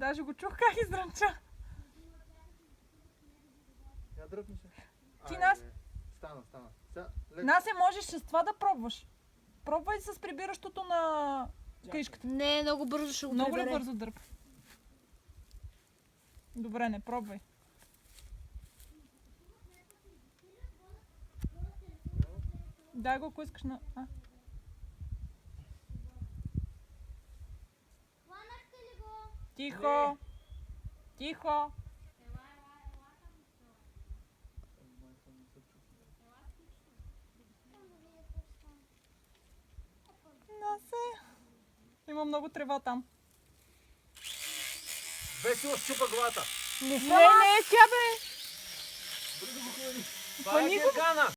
Даже го чух как изрънча. Я дръпни се. Ти, Нас? Стана. Леко. Насе, можеш с това да пробваш. Пробвай с прибиращото на каишката. Не, много бързо ще го Много ли прибере. бързо дърпа? Добре, не пробвай. Дай го, ако искаш на... Хванахте ли го? Тихо! Тихо! Насе! Има много трева там. Весело щупа главата. Не, тя бе! Това е гергана.